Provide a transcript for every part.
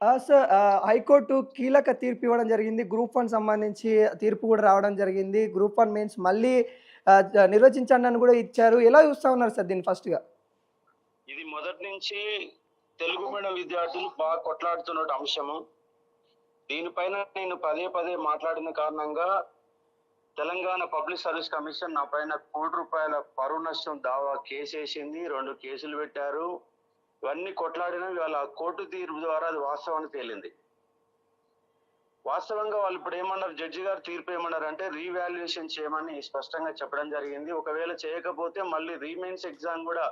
Sir high court కీలక తీర్పు ఇవ్వడం జరిగింది. గ్రూప్ 1 సంబంధించి తీర్పు కూడా రావడం జరిగింది. గ్రూప్ 1 మెయిన్స్ మళ్ళీ నిర్వచించండి అని కూడా ఇచ్చారు. ఎలా చూస్తా ఉన్నారు సార్ దీన్ని ఫస్ట్‌గా? ఇది మొదటి నుంచి తెలుగు మీడియం విద్యార్థులు బాగా కొట్లాడుతున్న అంశము. దీనిపైన నేను పదే పదే మాట్లాడిన కారణంగా తెలంగాణ పబ్లిక్ సర్వీస్ కమిషన్ నా పైన ₹1,00,00,000 పరువు నష్టం దావా కేసేసింది. 2 కేసులు పెట్టారు. ఇవన్నీ కొట్లాడినా ఇవాళ కోర్టు తీర్పు ద్వారా అది వాస్తవాన్ని తేలింది. వాస్తవంగా వాళ్ళు ఇప్పుడు ఏమన్నారు, జడ్జి గారు తీర్పు ఏమన్నారంటే రీవాల్యుయేషన్ చేయమని స్పష్టంగా చెప్పడం జరిగింది. ఒకవేళ చేయకపోతే మళ్ళీ రీమెయిన్స్ ఎగ్జామ్ కూడా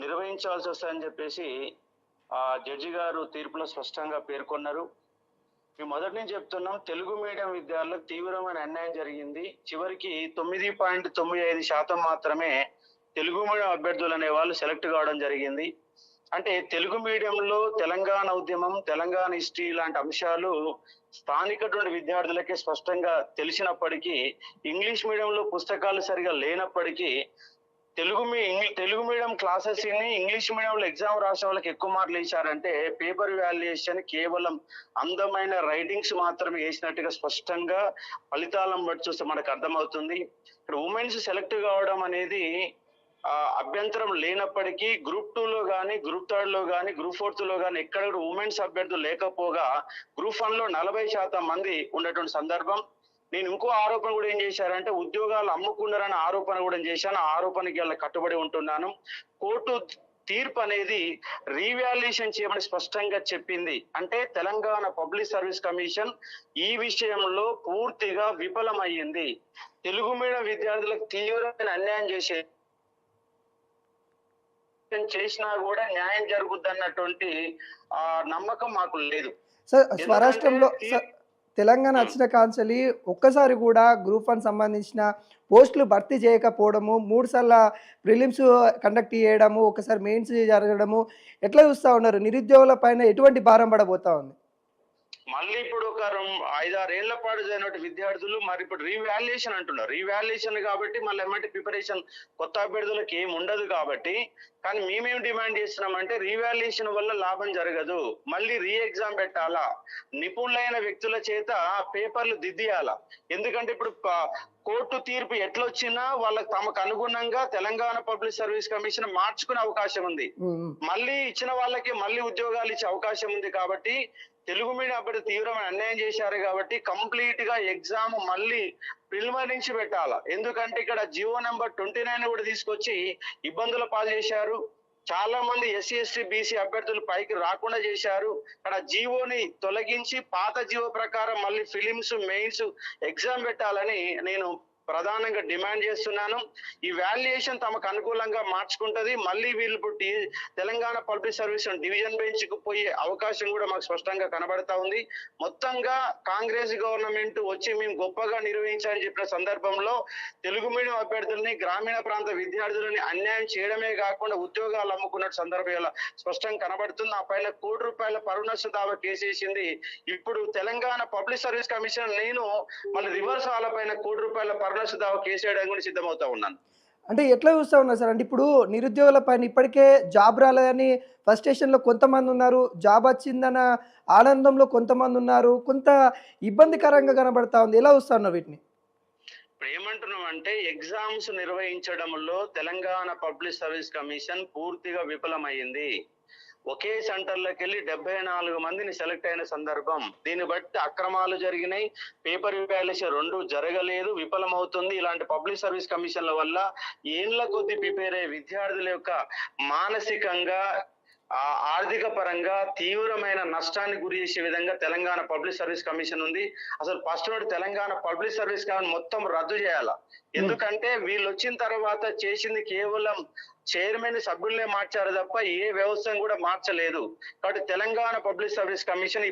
నిర్వహించాల్సి వస్తుందని చెప్పేసి జడ్జి గారు తీర్పులో స్పష్టంగా పేర్కొన్నారు. మేము మొదటి నుంచి చెప్తున్నాం, తెలుగు మీడియం విద్యార్థులకు తీవ్రమైన అన్యాయం జరిగింది. చివరికి 9.95% మాత్రమే తెలుగు మీడియం అభ్యర్థులు అనే వాళ్ళు సెలెక్ట్ కావడం జరిగింది. అంటే తెలుగు మీడియంలో తెలంగాణ ఉద్యమం, తెలంగాణ హిస్టరీ లాంటి అంశాలు స్థానిక విద్యార్థులకే స్పష్టంగా తెలిసినప్పటికీ, ఇంగ్లీష్ మీడియంలో పుస్తకాలు సరిగా లేనప్పటికీ తెలుగు మీడియం క్లాసెస్ ని ఇంగ్లీష్ మీడియంలో ఎగ్జామ్ రాసిన వాళ్ళకి ఎక్కువ మార్కులు వేశారంటే పేపర్ వాల్యుయేషన్ కేవలం అందమైన రైటింగ్స్ మాత్రమే వేసినట్టుగా స్పష్టంగా ఫలితాలను బట్టి చూస్తే మనకు అర్థమవుతుంది. ఇక్కడ ఉమెన్స్ సెలెక్ట్ కావడం అనేది అభ్యంతరం లేనప్పటికీ గ్రూప్ 2 లో కానీ, గ్రూప్ 3 లో కానీ, గ్రూప్ 4 లో కానీ ఎక్కడ కూడా ఉమెన్స్ అభ్యర్థులు లేకపోగా గ్రూప్ 1 లో 40% మంది ఉన్నటువంటి సందర్భం. నేను ఇంకో ఆరోపణ కూడా ఏం చేశారంటే ఉద్యోగాలు అమ్ముకున్నారని ఆరోపణ కూడా చేశాను. ఆ ఆరోపణకి వాళ్ళ కట్టుబడి ఉంటున్నాను. కోర్టు తీర్పు అనేది రీవాల్యుయేషన్ చేయమని స్పష్టంగా చెప్పింది. అంటే తెలంగాణ పబ్లిక్ సర్వీస్ కమిషన్ ఈ విషయంలో పూర్తిగా విఫలమయ్యింది. తెలుగు మీడియం విద్యార్థులకు తీవ్రమైన అన్యాయం చేసినా కూడా న్యాయం జరుగుద్ది అన్నటువంటి నమ్మకం మాకు లేదు. సార్ స్వరాష్ట్రంలో తెలంగాణ వచ్చిన కాంచెలి ఒక్కసారి కూడా గ్రూప్ 1 సంబంధించిన పోస్టులు భర్తీ చేయకపోవడము, 3 సార్ల ప్రిలిమ్స్ కండక్ట్ చేయడము, ఒకసారి మెయిన్స్ జరగడము, ఎట్లా చూస్తూ ఉన్నారు? నిరుద్యోగుల పైన ఎటువంటి భారం పడబోతా ఉంది? మళ్ళీ ఇప్పుడు ఒక 5-6 ఏళ్ల పాటు చదివినటువంటి విద్యార్థులు మరి ఇప్పుడు రీవాల్యుయేషన్ అంటున్నారు. రీవాల్యుయేషన్ కాబట్టి మళ్ళీ ఎమ్మటి ప్రిపరేషన్ కొత్త అభ్యర్థులకు ఏమి ఉండదు కాబట్టి. కానీ మేమేం డిమాండ్ చేస్తున్నామంటే రీవాల్యుయేషన్ వల్ల లాభం జరగదు, మళ్ళీ రీ ఎగ్జామ్ పెట్టాలా, నిపుణులైన వ్యక్తుల చేత పేపర్లు దిద్దియాలా. ఎందుకంటే ఇప్పుడు కోర్టు తీర్పు ఎట్లొచ్చినా వాళ్ళకి తమకు అనుగుణంగా తెలంగాణ పబ్లిక్ సర్వీస్ కమిషన్ మార్చుకునే అవకాశం ఉంది. మళ్ళీ ఇచ్చిన వాళ్ళకి మళ్ళీ ఉద్యోగాలు ఇచ్చే అవకాశం ఉంది. కాబట్టి తెలుగు మీడియం అభ్యర్థి తీవ్రమైన అన్యాయం చేశారు కాబట్టి కంప్లీట్ గా ఎగ్జామ్ మళ్ళీ ప్రిలిమినరీ నుంచి పెట్టాలా. ఎందుకంటే ఇక్కడ జియో నెంబర్ 29 కూడా తీసుకొచ్చి ఇబ్బందుల పాలు చేశారు. చాలా మంది ఎస్సీ ఎస్టీ బీసీ అభ్యర్థులు పైకి రాకుండా చేశారు. అక్కడ జియోని తొలగించి పాత జియో ప్రకారం మళ్ళీ ఫిలిమ్స్, మెయిన్స్ ఎగ్జామ్ పెట్టాలని నేను ప్రధానంగా డిమాండ్ చేస్తున్నాను. ఈ వాల్యుయేషన్ తమకు అనుకూలంగా మార్చుకుంటది. మళ్ళీ వీళ్ళు Telangana public service division bench కు పోయే అవకాశం కూడా మాకు స్పష్టంగా కనబడతా ఉంది. మొత్తంగా కాంగ్రెస్ గవర్నమెంట్ వచ్చి మేము గొప్పగా నిర్వహించాలని చెప్పిన సందర్భంలో తెలుగు మీడియం అభ్యర్థుల్ని, గ్రామీణ ప్రాంత విద్యార్థులని అన్యాయం చేయడమే కాకుండా ఉద్యోగాలు అమ్ముకున్న సందర్భంలో స్పష్టంగా కనబడుతుంది. ఆ పైన ₹1,00,00,000 పరువు నష్ట దావా కేసేసింది. ఇప్పుడు తెలంగాణ పబ్లిక్ సర్వీస్ కమిషన్ నేను మళ్ళీ రివర్స్ వాళ్ళపైన ₹1,00,00,000 పరువు నష్ట దావా కేసేయడానికి కూడా సిద్ధమవుతా ఉన్నాను. అంటే ఎట్లా చూస్తా ఉన్నారు సార్? అంటే ఇప్పుడు నిరుద్యోగుల పైన ఇప్పటికే జాబ్ రాలేదని ఫ్రస్ట్రేషన్‌లో కొంతమంది ఉన్నారు. జాబ్ వచ్చిందన్న ఆనందంలో కొంతమంది ఉన్నారు. కొంత ఇబ్బందికరంగా కనబడతా ఉంది. ఎలా చూస్తా ఉన్నారు వీటిని? ఇప్పుడు ఏమంటున్నాం అంటే ఎగ్జామ్స్ నిర్వహించడంలో తెలంగాణ పబ్లిక్ సర్వీస్ కమిషన్ పూర్తిగా విఫలమైంది. ఒకే సెంటర్లోకి వెళ్ళి 74 మందిని సెలెక్ట్ అయిన సందర్భం. దీన్ని బట్టి అక్రమాలు జరిగినాయి, పేపర్ వాల్యుయేషన్ 2 జరగలేదు, విఫలమవుతుంది. ఇలాంటి పబ్లిక్ సర్వీస్ కమిషన్ల వల్ల ఏళ్ల కొద్ది ప్రిపేర్ అయ్యే విద్యార్థుల యొక్క మానసికంగా, ఆర్థిక పరంగా తీవ్రమైన నష్టాన్ని గురి చేసే విధంగా తెలంగాణ పబ్లిక్ సర్వీస్ కమిషన్ ఉంది. అసలు first Telangana public service commission మొత్తం రద్దు చేయాల. ఎందుకంటే వీళ్ళు వచ్చిన తర్వాత చేసింది కేవలం చైర్మన్ సభ్యులనే మార్చారు తప్ప ఏ వ్యవస్థను కూడా మార్చలేదు. కాబట్టి తెలంగాణ పబ్లిక్ సర్వీస్ కమిషన్